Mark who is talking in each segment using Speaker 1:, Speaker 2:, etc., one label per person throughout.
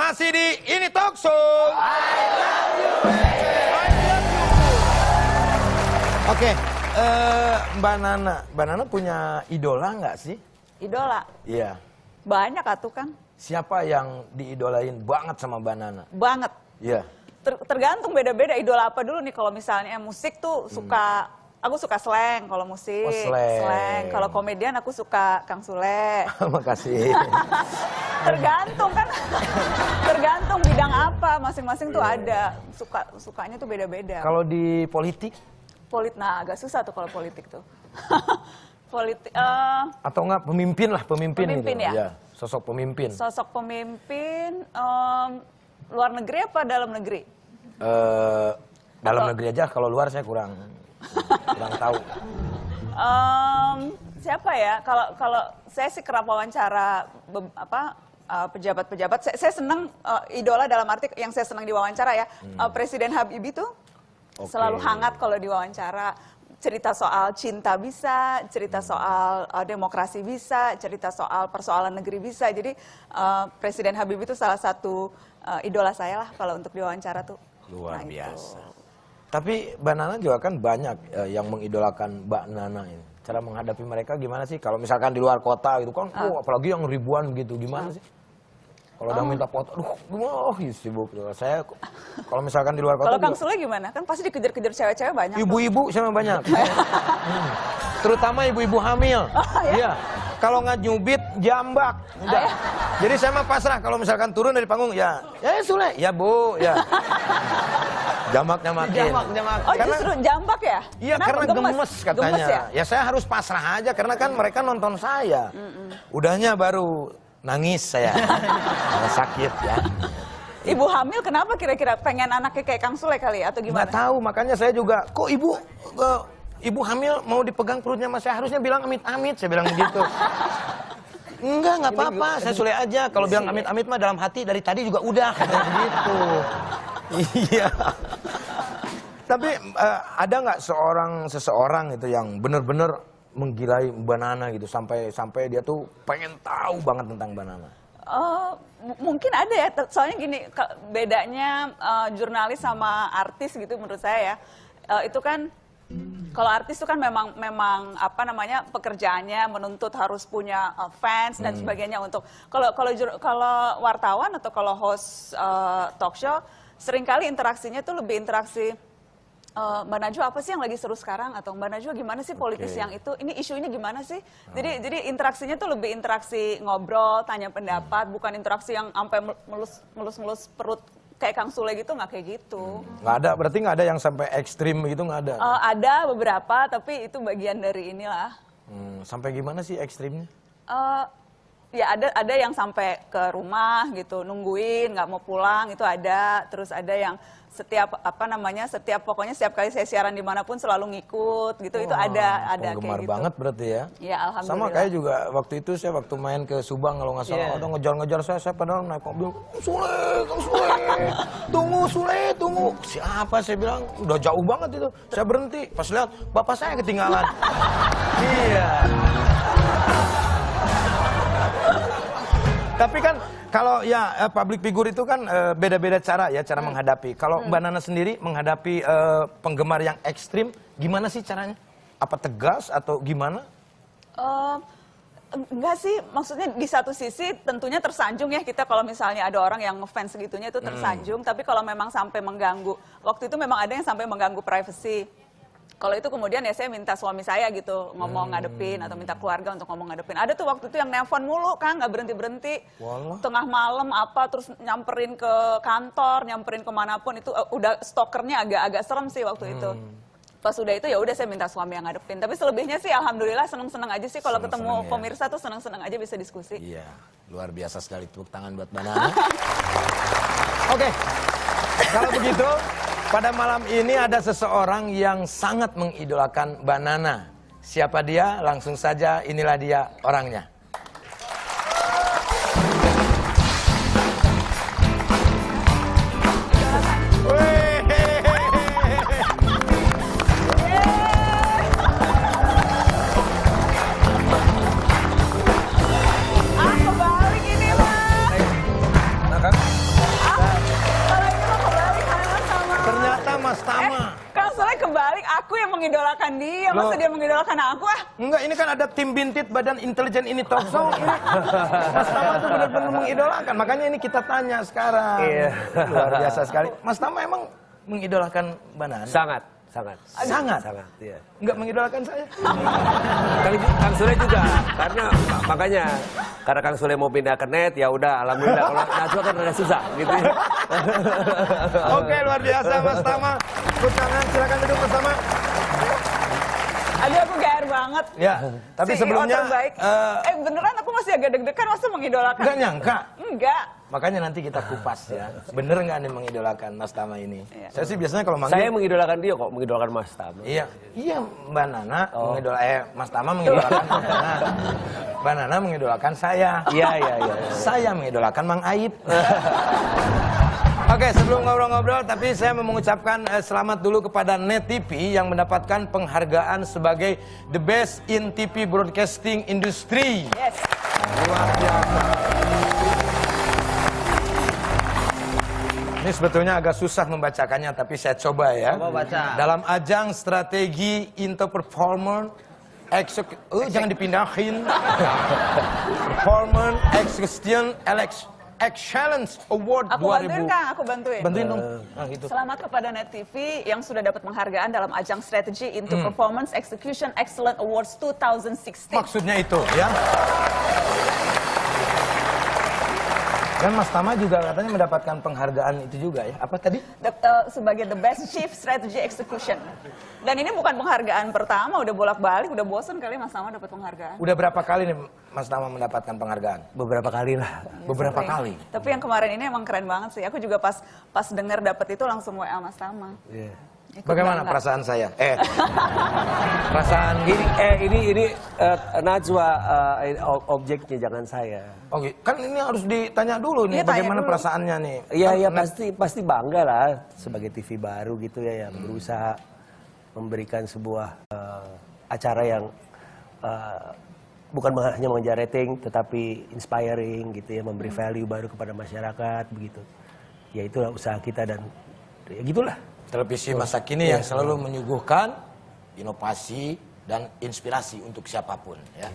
Speaker 1: Masih di Ini Talk Show. Oke, Mbak Nana punya idola nggak sih?
Speaker 2: Idola?
Speaker 1: Iya.
Speaker 2: Banyak atuh kan.
Speaker 1: Siapa yang diidolain banget sama Mbak Nana?
Speaker 2: Banget.
Speaker 1: Iya.
Speaker 2: Tergantung beda-beda idola apa dulu nih. Kalau misalnya musik tuh suka, aku suka slang kalau musik.
Speaker 1: Oh, slang.
Speaker 2: Kalau komedian aku suka Kang Sule.
Speaker 1: Makasih.
Speaker 2: Tergantung kan. Tergantung bidang apa, masing-masing tuh ada. Sukanya tuh beda-beda.
Speaker 1: Kalau di politik?
Speaker 2: Nah agak susah tuh kalau politik tuh. Politik.
Speaker 1: Atau enggak pemimpin lah, pemimpin gitu.
Speaker 2: Ya?
Speaker 1: Ya, sosok pemimpin.
Speaker 2: Sosok pemimpin luar negeri apa dalam negeri?
Speaker 1: Dalam negeri aja, kalau luar saya kurang tahu.
Speaker 2: Siapa ya? Kalau saya sih kerap wawancara pejabat-pejabat. Saya senang idola dalam arti yang saya senang diwawancara ya. Presiden Habibie tuh selalu hangat kalau diwawancara. Cerita soal cinta bisa, cerita soal demokrasi bisa, cerita soal persoalan negeri bisa. Jadi Presiden Habibie itu salah satu idola saya lah kalau untuk diwawancara tuh.
Speaker 1: Luar biasa. Tapi Mbak Nana juga kan banyak yang mengidolakan Mbak Nana ini. Cara menghadapi mereka gimana sih? Kalau misalkan di luar kota gitu kan, apalagi yang ribuan gitu, gimana sih? Kalau udah minta foto, aduh gimana, sibuk. Saya kalau misalkan di luar kota.
Speaker 2: Kalau Kang Sule gimana? Kan pasti dikejar-kejar cewek-cewek banyak.
Speaker 1: Ibu-ibu sama banyak. Terutama ibu-ibu hamil. Iya. Kalau nggak nyubit, jambak. Udah. Jadi saya mah pasrah kalau misalkan turun dari panggung, ya Sule, ya Bu, ya. Jamaknya makin.
Speaker 2: Oh justru jambak ya?
Speaker 1: Iya, karena gemes katanya.
Speaker 2: Gemes ya?
Speaker 1: Ya saya harus pasrah aja karena kan mereka nonton saya. Udahnya baru nangis saya. Karena sakit ya.
Speaker 2: Ibu hamil kenapa kira-kira? Pengen anaknya kayak Kang Sule kali atau gimana?
Speaker 1: Nggak tahu, makanya saya juga, kok ibu hamil mau dipegang perutnya mas, saya harusnya bilang amit-amit, saya bilang begitu. Nggak apa-apa, saya Sule aja. Kalau bilang amit-amit mah dalam hati dari tadi juga udah, katanya gitu. Iya. Tapi ada nggak seseorang itu yang benar-benar menggilai Mbak Nana gitu sampai dia tuh pengen tahu banget tentang Mbak Nana?
Speaker 2: Mungkin ada ya, soalnya gini, bedanya jurnalis sama artis gitu menurut saya ya. Itu kan kalau artis itu kan memang apa namanya pekerjaannya menuntut harus punya fans dan sebagainya untuk kalau wartawan atau kalau host talk show seringkali interaksinya tuh lebih interaksi. Mbak Najwa apa sih yang lagi seru sekarang, atau Mbak Najwa gimana sih politis yang itu, ini isu ini gimana sih? Jadi interaksinya tuh lebih interaksi ngobrol, tanya pendapat, bukan interaksi yang sampai melus perut kayak Kang Sule gitu, nggak kayak gitu.
Speaker 1: Nggak ada, berarti nggak ada yang sampai ekstrim gitu, nggak ada?
Speaker 2: Ada beberapa, tapi itu bagian dari inilah.
Speaker 1: Sampai gimana sih ekstrimnya?
Speaker 2: Ya ada yang sampai ke rumah gitu, nungguin, nggak mau pulang, itu ada. Terus ada yang pokoknya setiap kali saya siaran dimanapun selalu ngikut gitu. Itu ada kayak gitu.
Speaker 1: Banget berarti ya?
Speaker 2: Ya alhamdulillah.
Speaker 1: Sama kayak juga waktu itu saya waktu main ke Subang kalau nggak salah, ada ngejar-ngejar saya padahal naik mobil, Sule, Kang Sule, tunggu Sule, tunggu. Siapa, saya bilang, udah jauh banget itu. Saya berhenti, pas lihat bapak saya ketinggalan. Iya. Tapi kan kalau ya public figure itu kan beda-beda cara ya, cara menghadapi. Kalau Mbak Nana sendiri menghadapi penggemar yang ekstrim, gimana sih caranya? Apa tegas atau gimana?
Speaker 2: Enggak sih, maksudnya di satu sisi tentunya tersanjung ya kita kalau misalnya ada orang yang ngefans segitunya itu tersanjung. Tapi kalau memang sampai mengganggu, waktu itu memang ada yang sampai mengganggu privacy. Kalau itu kemudian ya saya minta suami saya gitu ngomong ngadepin, atau minta keluarga untuk ngomong ngadepin. Ada tuh waktu itu yang nelpon mulu kan, nggak berhenti-berhenti. Tengah malam terus nyamperin ke kantor, nyamperin kemanapun, itu udah stalkernya agak serem sih waktu itu. Pas udah itu ya udah saya minta suami yang ngadepin. Tapi selebihnya sih alhamdulillah seneng-seneng aja sih kalau ketemu pemirsa tuh seneng-seneng aja bisa diskusi.
Speaker 1: Iya, luar biasa sekali, tepuk tangan buat Mbak Nana. Oke, kalau begitu pada malam ini ada seseorang yang sangat mengidolakan Mbak Nana. Siapa dia? Langsung saja, inilah dia orangnya.
Speaker 2: Aku balik ini, Mas.
Speaker 1: Nah kan?
Speaker 2: masa dia mengidolakan aku ah?
Speaker 1: Enggak, ini kan ada tim bintit Badan Intelijen ini talk show. Ini Mas Tama tuh benar-benar mengidolakan. Makanya ini kita tanya sekarang.
Speaker 3: Iya.
Speaker 1: Luar biasa sekali. Mas Tama emang mengidolakan Banana?
Speaker 3: Sangat.
Speaker 1: Sangat?
Speaker 3: Sangat, iya.
Speaker 1: Enggak mengidolakan saya?
Speaker 3: Kang Sule juga, makanya karena Kang Sule mau pindah ke net, ya udah, alhamdulillah. Kalau Najwa kan rada susah, gitu.
Speaker 1: Oke, luar biasa Mas Tama. Tepuk tangan, silakan duduk Mas Tama.
Speaker 2: Aduh aku GR banget.
Speaker 1: Ya, tapi
Speaker 2: CEO
Speaker 1: sebelumnya,
Speaker 2: terbaik. Beneran aku masih agak deg-degan masa mengidolakan.
Speaker 1: enggak nyangka.
Speaker 2: Enggak.
Speaker 1: Makanya nanti kita kupas ya. Bener nggak nih mengidolakan Mas Tama ini?
Speaker 2: Iya.
Speaker 1: Saya sih biasanya kalau manggil.
Speaker 3: Saya mengidolakan dia kok, mengidolakan Mas Tama.
Speaker 1: Iya, Mbak Nana Mas Tama mengidolakan Mbak Nana. Mbak Nana mengidolakan saya.
Speaker 3: Iya.
Speaker 1: Saya mengidolakan Mang Aib. Oke, sebelum ngobrol-ngobrol, tapi saya mau mengucapkan selamat dulu kepada Net TV yang mendapatkan penghargaan sebagai The Best in TV Broadcasting Industry.
Speaker 2: Yes.
Speaker 1: Luar biasa. Ini sebetulnya agak susah membacakannya, tapi saya coba ya.
Speaker 4: Coba baca.
Speaker 1: Dalam ajang strategi Into Performance, jangan dipindahin. Performance Execution Excellence Award
Speaker 2: Aku
Speaker 1: 2000.
Speaker 2: bantuin Kang, aku bantuin.
Speaker 1: Bantuin dong. Nah, gitu.
Speaker 2: Selamat kepada Net TV yang sudah dapat penghargaan dalam ajang strategi Into Performance Execution Excellent Awards 2016.
Speaker 1: Maksudnya itu ya. Dan Mas Tama juga katanya mendapatkan penghargaan itu juga ya. Apa tadi?
Speaker 2: Sebagai the best chief strategy execution. Dan ini bukan penghargaan pertama, udah bolak-balik, udah bosen kali Mas Tama dapat penghargaan.
Speaker 1: Udah berapa kali nih Mas Tama mendapatkan penghargaan?
Speaker 3: Beberapa kali lah.
Speaker 1: Beberapa
Speaker 2: Sering.
Speaker 1: kali.
Speaker 2: Tapi yang kemarin ini emang keren banget sih. Aku juga pas dengar dapat itu langsung WA Mas Tama.
Speaker 3: Iya.
Speaker 2: Ikut
Speaker 1: Bagaimana
Speaker 2: bangga.
Speaker 1: perasaan saya? Perasaan
Speaker 3: Ini Najwa objeknya, jangan saya.
Speaker 1: Oh, kan ini harus ditanya dulu nih,
Speaker 2: Iya, tanya
Speaker 1: bagaimana
Speaker 2: dulu.
Speaker 1: perasaannya nih?
Speaker 3: Iya
Speaker 1: Kan
Speaker 3: pasti bangga lah sebagai TV baru gitu ya, yang berusaha memberikan sebuah acara yang bukan hanya mengejar rating tetapi inspiring gitu ya, memberi value baru kepada masyarakat begitu. Ya itulah usaha kita dan ya gitulah.
Speaker 1: televisi masa kini yang selalu menyuguhkan inovasi dan inspirasi untuk siapapun ya.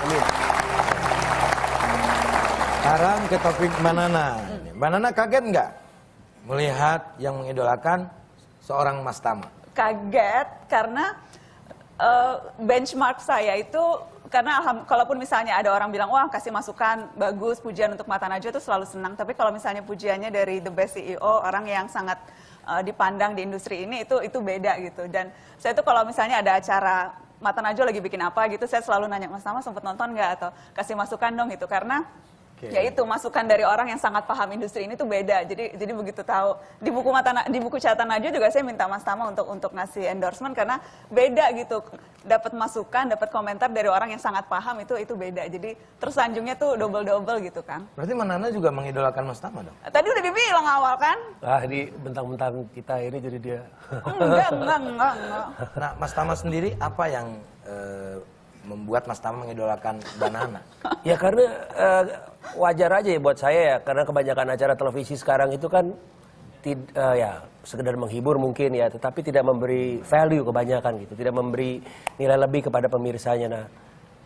Speaker 3: Amin.
Speaker 1: Sekarang ke topik Mbak Nana. Mbak Nana kaget nggak melihat yang mengidolakan seorang Mas Tama?
Speaker 2: Kaget karena benchmark saya itu karena kalaupun misalnya ada orang bilang wah kasih masukan bagus pujian untuk Mata Najwa itu selalu senang, tapi kalau misalnya pujiannya dari the best CEO, orang yang sangat dipandang di industri ini itu beda gitu. Dan saya tuh kalau misalnya ada acara Mata Najwa lagi bikin apa gitu, saya selalu nanya Mas Tama sempet nonton nggak atau kasih masukan dong gitu, karena ya itu masukan dari orang yang sangat paham industri ini tuh beda. Jadi begitu tahu di buku catatan Najwa juga saya minta Mas Tama untuk ngasih endorsement karena beda gitu. Dapat masukan, dapat komentar dari orang yang sangat paham itu beda. Jadi tersanjungnya tuh double gitu kan.
Speaker 1: Berarti Mbak Nana juga mengidolakan Mas Tama dong?
Speaker 2: Tadi udah dibilang awal kan?
Speaker 3: Di bentang-bentang kita ini jadi dia.
Speaker 2: Enggak.
Speaker 1: Nah, Mas Tama sendiri apa yang membuat Mas Tama mengidolakan Mbak Nana?
Speaker 3: Ya karena wajar aja ya buat saya ya, karena kebanyakan acara televisi sekarang itu kan ya sekedar menghibur mungkin ya, tetapi tidak memberi value kebanyakan gitu, tidak memberi nilai lebih kepada pemirsanya. Nah,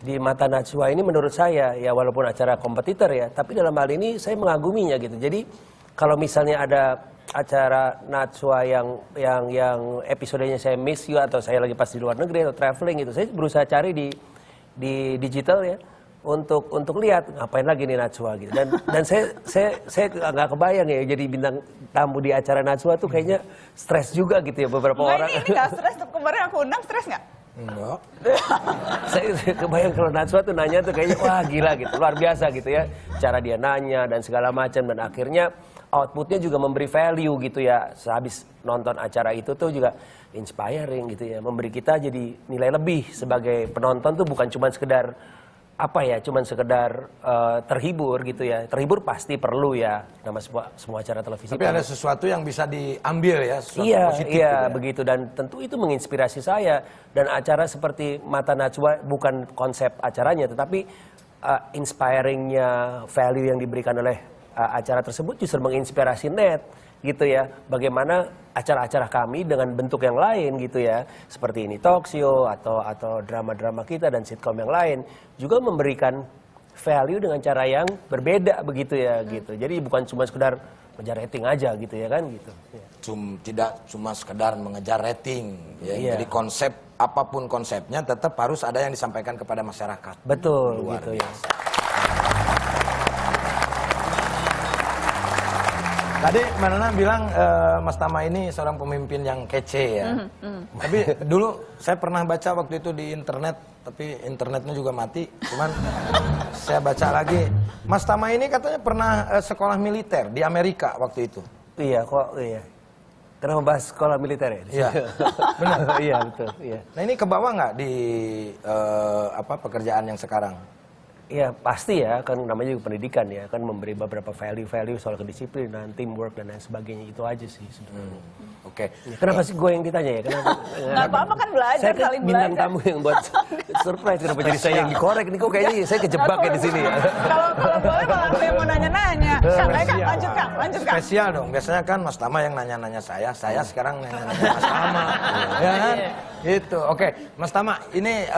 Speaker 3: di Mata Najwa ini menurut saya ya walaupun acara kompetitor ya, tapi dalam hal ini saya mengaguminya gitu. Jadi kalau misalnya ada acara Najwa yang episodenya saya miss you atau saya lagi pas di luar negeri atau traveling gitu, saya berusaha cari di digital ya untuk lihat ngapain lagi nih Najwa gitu. Dan saya nggak kebayang ya jadi bintang tamu di acara Najwa tuh kayaknya stres juga gitu ya beberapa orang.
Speaker 2: Ini nggak stres, kemarin aku undang stres nggak?
Speaker 1: Enggak.
Speaker 3: Saya kebayang kalau Najwa tuh nanya tuh kayaknya wah gila gitu, luar biasa gitu ya. Cara dia nanya dan segala macam, dan akhirnya outputnya juga memberi value gitu ya. Sehabis nonton acara itu tuh juga inspiring gitu ya, memberi kita jadi nilai lebih sebagai penonton tuh bukan cuma sekedar cuman sekedar terhibur gitu ya. Terhibur pasti perlu ya, nama semua acara televisi.
Speaker 1: Tapi ada sesuatu yang bisa diambil ya, sesuatu positif.
Speaker 3: Iya,
Speaker 1: gitu ya.
Speaker 3: begitu, dan tentu itu menginspirasi saya. Dan acara seperti Mata Najwa bukan konsep acaranya, tetapi inspiringnya value yang diberikan oleh acara tersebut justru menginspirasi net. gitu ya, bagaimana acara-acara kami dengan bentuk yang lain gitu ya, seperti ini talk show atau drama-drama kita dan sitkom yang lain juga memberikan value dengan cara yang berbeda begitu ya gitu. Jadi bukan cuma sekedar mengejar rating aja gitu ya kan gitu. Ya.
Speaker 1: Tidak cuma sekedar mengejar rating ya.
Speaker 3: Iya.
Speaker 1: Jadi konsep apapun konsepnya tetap harus ada yang disampaikan kepada masyarakat.
Speaker 3: Betul
Speaker 1: Luar
Speaker 3: gitu
Speaker 1: biasa.
Speaker 3: ya.
Speaker 1: Tadi Mbak Nana bilang Mas Tama ini seorang pemimpin yang kece ya. Tapi dulu saya pernah baca waktu itu di internet, tapi internetnya juga mati. Cuman saya baca lagi, Mas Tama ini katanya pernah sekolah militer di Amerika waktu itu.
Speaker 3: Iya kok iya. Kenapa bahas sekolah militer ya?
Speaker 1: Iya,
Speaker 3: benar. Iya betul. Iya.
Speaker 1: Nah ini kebawa nggak di pekerjaan yang sekarang?
Speaker 3: Ya pasti ya, kan namanya juga pendidikan ya, kan memberi beberapa value-value soal kedisiplinan, teamwork dan lain sebagainya, itu aja sih sebenarnya.
Speaker 1: Oke.
Speaker 3: Ya, kenapa sih gue yang ditanya ya? Kenapa?
Speaker 2: Nggak apa-apa kan belajar,
Speaker 3: Saya kan
Speaker 2: saling
Speaker 3: bintang
Speaker 2: belajar.
Speaker 3: tamu yang buat surprise, kenapa jadi saya yang dikorek nih? Kok kayaknya saya kejebak ya di sini ya?
Speaker 2: Kalau boleh malah aku yang mau nanya-nanya. Kang, lanjut Kang.
Speaker 1: Spesial dong, biasanya kan Mas Tama yang nanya-nanya saya sekarang nanya-nanya Mas Tama. Ya kan? Gitu, oke. Mas Tama, ini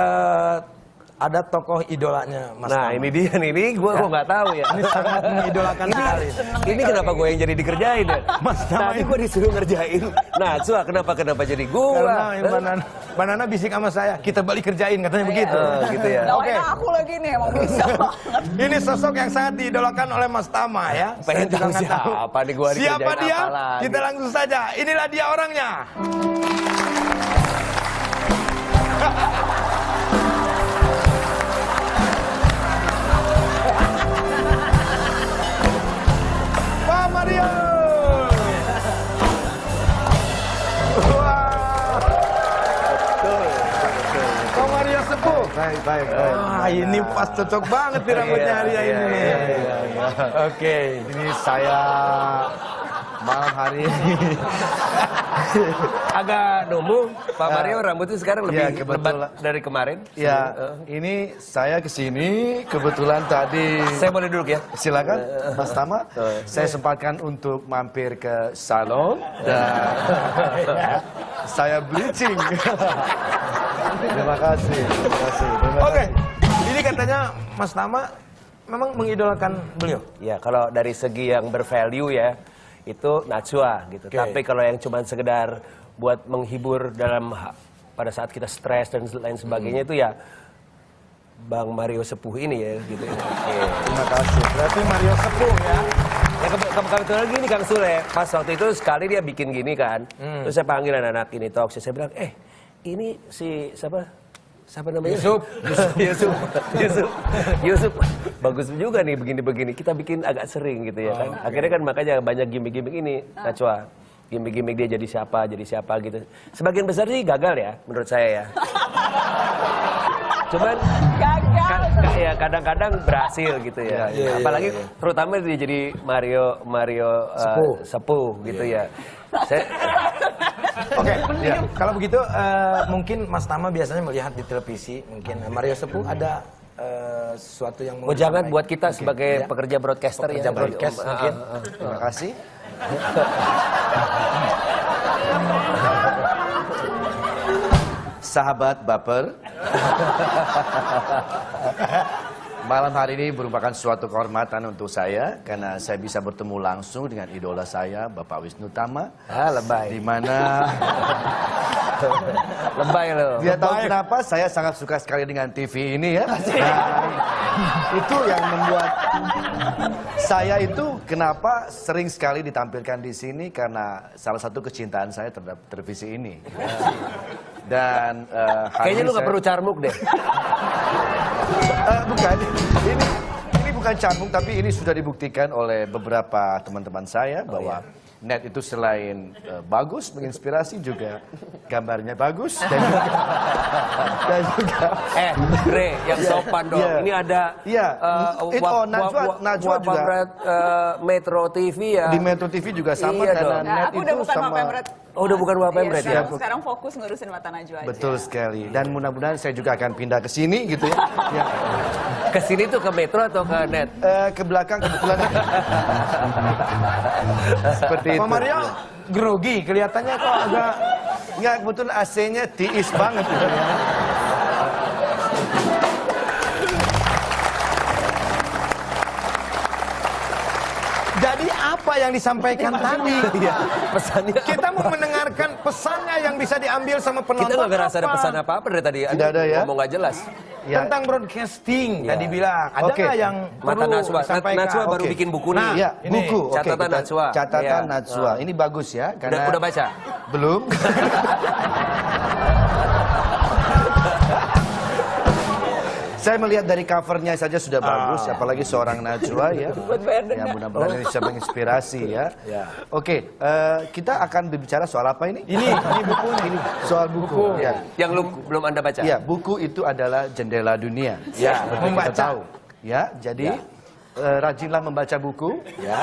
Speaker 1: ada tokoh idolanya Mas
Speaker 3: Nah
Speaker 1: Tama.
Speaker 3: ini dia nih, ini gue nggak tahu ya.
Speaker 1: Ini sangat mengidolakan sekali.
Speaker 3: Ini kenapa gue yang jadi dikerjain ya?
Speaker 1: Mas Tama
Speaker 3: Tadi gue disuruh ngerjain. Nah, kenapa jadi gue?
Speaker 1: Karena Mbak Nana bisik sama saya, kita balik kerjain katanya begitu.
Speaker 3: Gitu ya.
Speaker 2: Nah,
Speaker 1: Oke.
Speaker 2: aku lagi nih emang bisa banget.
Speaker 1: Ini sosok yang sangat diidolakan oleh Mas Tama ya.
Speaker 3: Pengen
Speaker 1: Saya juga
Speaker 3: tahu
Speaker 1: nggak
Speaker 3: siapa nih gua
Speaker 1: Siapa
Speaker 3: dikerjain
Speaker 1: dia?
Speaker 3: apa lagi?
Speaker 1: Kita langsung saja. Inilah dia orangnya. Pak Mario. Wah. Pak Mario Sepuh.
Speaker 4: Baik.
Speaker 1: Ah, ini pas cocok banget nih rambutnya hari ini nih. Oke.
Speaker 4: Ini saya malam hari ini.
Speaker 3: Agak nunggu, Pak Mario rambutnya sekarang lebih
Speaker 4: Ya, kebetulan.
Speaker 3: lebat dari kemarin.
Speaker 4: Ya, ini saya kesini kebetulan tadi.
Speaker 3: Saya boleh duduk ya?
Speaker 4: Silakan, Mas Tama. Saya sempatkan untuk mampir ke salon dan saya bleaching. Terima kasih.
Speaker 1: Oke. Ini katanya Mas Tama memang mengidolakan beliau.
Speaker 3: Ya, kalau dari segi yang bervalue ya, itu Najwa gitu.
Speaker 1: Oke.
Speaker 3: Tapi kalau yang cuma sekedar buat menghibur pada saat kita stres dan lain sebagainya itu ya Bang Mario Sepuh ini ya gitu. Oke.
Speaker 1: Terima kasih. Berarti Mario Sepuh ya.
Speaker 3: Ya kebetulan gini Kang Sule, pas waktu itu sekali dia bikin gini kan, terus saya panggil anak-anak ini talk show, saya bilang, ini si siapa namanya? Yusuf. Bagus juga nih begini-begini. Kita bikin agak sering gitu ya kan. Akhirnya kan makanya banyak gimmick-gimmick ini, Najwa. Gimmick-gimmick dia jadi siapa gitu. Sebagian besar sih gagal ya menurut saya ya. Cuman
Speaker 2: Gagal.
Speaker 3: ya kadang-kadang berhasil gitu ya. Apalagi terutama dia jadi Mario Sepuh gitu ya.
Speaker 1: Oke, ya. Kalau begitu mungkin Mas Tama biasanya melihat di televisi, mungkin Mario Sepuh ada sesuatu yang mau
Speaker 3: Jangan
Speaker 1: disampaikan.
Speaker 3: buat kita sebagai
Speaker 1: Ya.
Speaker 3: pekerja broadcaster
Speaker 1: Pekerja
Speaker 3: ya.
Speaker 1: broadcast mungkin.
Speaker 4: Terima kasih. Sahabat baper. Malam hari ini merupakan suatu kehormatan untuk saya karena saya bisa bertemu langsung dengan idola saya, Bapak Wisnu Tama.
Speaker 3: Lebay.
Speaker 4: Di mana
Speaker 3: Lebay loh.
Speaker 4: dia tahu kenapa saya sangat suka sekali dengan TV ini ya. Dan itu yang membuat saya itu kenapa sering sekali ditampilkan di sini karena salah satu kecintaan saya terhadap televisi ini. Dan
Speaker 3: Kayaknya lu nggak perlu carmuk deh.
Speaker 4: bukan, ini bukan cambung, tapi ini sudah dibuktikan oleh beberapa teman-teman saya bahwa net itu selain bagus, menginspirasi juga gambarnya bagus dan juga
Speaker 3: Bre, yang sopan dong.
Speaker 4: Iya.
Speaker 3: Ini ada
Speaker 4: Iya. Najwa juga.
Speaker 3: Metro TV ya.
Speaker 4: di Metro TV juga sama
Speaker 3: Iya
Speaker 4: karena
Speaker 3: dong.
Speaker 2: Nah,
Speaker 4: net
Speaker 2: aku udah
Speaker 4: itu
Speaker 2: bukan
Speaker 4: sama
Speaker 2: Pemret
Speaker 3: Oh, udah bukan Wapemret ya?
Speaker 2: Sekarang fokus ngurusin Mata Najwa aja.
Speaker 4: Betul sekali. Dan mudah-mudahan saya juga akan pindah ke sini gitu ya. Ya.
Speaker 3: Ke sini tuh ke Metro atau ke Net?
Speaker 4: Ke belakang kebetulan. Seperti itu.
Speaker 1: Pak Mario grogi, kelihatannya kok agak
Speaker 4: Nggak, kebetulan AC-nya tiis banget gitu ya.
Speaker 1: Jadi apa yang disampaikan tadi?
Speaker 3: Iya, pesannya
Speaker 1: Kita mau mendengarkan pesannya yang bisa diambil sama penonton.
Speaker 3: kita nggak ngerasa ada pesan apa-apa dari tadi.
Speaker 4: Tidak ada ya?
Speaker 3: Ngomong nggak jelas.
Speaker 4: Ya.
Speaker 1: Tentang broadcasting
Speaker 3: Ya.
Speaker 1: tadi bilang. Ada
Speaker 4: Oke.
Speaker 1: nggak yang
Speaker 3: Mata
Speaker 1: perlu
Speaker 3: Najwa.
Speaker 1: disampaikan?
Speaker 3: Najwa baru
Speaker 4: Oke.
Speaker 3: bikin buku nih.
Speaker 1: Nah,
Speaker 4: Ya,
Speaker 1: ini.
Speaker 4: buku. Oke,
Speaker 3: Catatan
Speaker 4: kita-
Speaker 3: Najwa.
Speaker 4: Catatan
Speaker 3: Iya.
Speaker 4: Najwa. Ini bagus ya. Karena
Speaker 3: Udah baca?
Speaker 4: Belum. Saya melihat dari covernya saja sudah bagus, apalagi seorang Najwa ya.
Speaker 2: Buat bayar denda.
Speaker 4: Ya mudah-mudahan ini bisa menginspirasi ya.
Speaker 3: Ya.
Speaker 4: Oke, kita akan berbicara soal apa ini?
Speaker 1: Ini buku nih.
Speaker 4: Ini soal buku. Ya.
Speaker 3: Yang belum Anda baca?
Speaker 4: Ya, buku itu adalah jendela dunia.
Speaker 3: Ya,
Speaker 4: seperti
Speaker 1: membaca.
Speaker 4: kita tahu. Ya, jadi rajinlah membaca buku. Ya.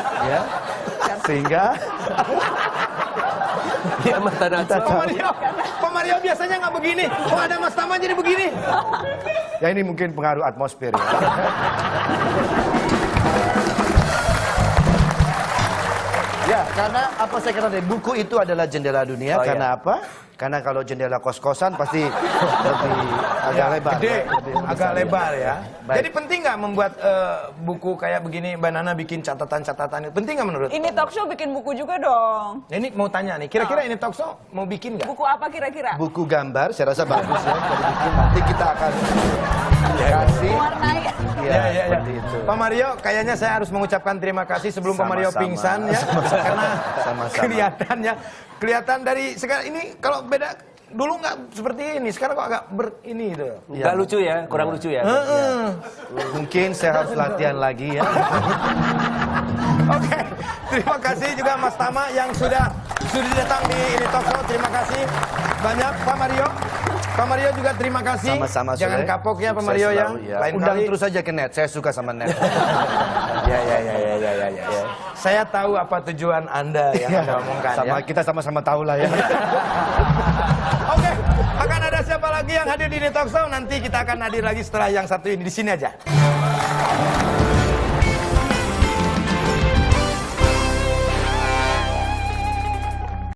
Speaker 4: Sehingga
Speaker 3: Iya, Mata Najwa.
Speaker 1: Pak Mario biasanya nggak begini. Oh ada Mas Tama jadi begini.
Speaker 4: ya ini mungkin pengaruh atmosfer ya. Ya, karena apa saya katakan tadi, buku itu adalah jendela dunia.
Speaker 3: Oh,
Speaker 4: Karena apa? Karena kalau jendela kos-kosan pasti lebih agak lebar.
Speaker 1: Gede,
Speaker 4: ya, lebih
Speaker 1: agak
Speaker 4: besar,
Speaker 1: lebar ya.
Speaker 4: Baik.
Speaker 1: Jadi penting nggak membuat buku kayak begini, Mbak Nana bikin catatan-catatan itu penting nggak menurut?
Speaker 2: Ini talk show bikin buku juga dong.
Speaker 1: Ini mau tanya nih, kira-kira ini talk show mau bikin nggak?
Speaker 2: Buku apa kira-kira?
Speaker 4: Buku gambar, saya rasa bagus ya. Kalau bikin nanti kita akan kasih.
Speaker 2: Mewarnai.
Speaker 4: Ya, seperti itu.
Speaker 1: Pak Mario, kayaknya saya harus mengucapkan terima kasih sebelum Pak Mario
Speaker 4: Sama-sama.
Speaker 1: pingsan ya, karena
Speaker 4: Sama-sama.
Speaker 1: kelihatan dari sekarang ini kalau beda dulu nggak seperti ini, sekarang kok agak ini gitu.
Speaker 3: Nggak lucu ya, kurang lucu ya.
Speaker 4: Mungkin saya harus latihan lagi ya.
Speaker 1: Oke, terima kasih juga Mas Tama yang sudah datang di ini talk show. Terima kasih banyak Pak Mario. Pak Mario juga terima kasih.
Speaker 4: Sama-sama.
Speaker 1: Jangan
Speaker 4: Sule.
Speaker 1: kapok ya Pak
Speaker 4: Sukses
Speaker 1: Mario ya.
Speaker 4: selalu,
Speaker 1: Lain
Speaker 4: Undang
Speaker 1: kali
Speaker 4: terus aja ke net. Saya suka sama net.
Speaker 3: Ya.
Speaker 1: saya tahu apa tujuan Anda yang Anda omongkan
Speaker 4: Sama
Speaker 1: ya.
Speaker 4: kita sama-sama tahu lah ya.
Speaker 1: Oke, akan ada siapa lagi yang hadir di ini talk show? Nanti kita akan hadir lagi setelah yang satu ini di sini aja.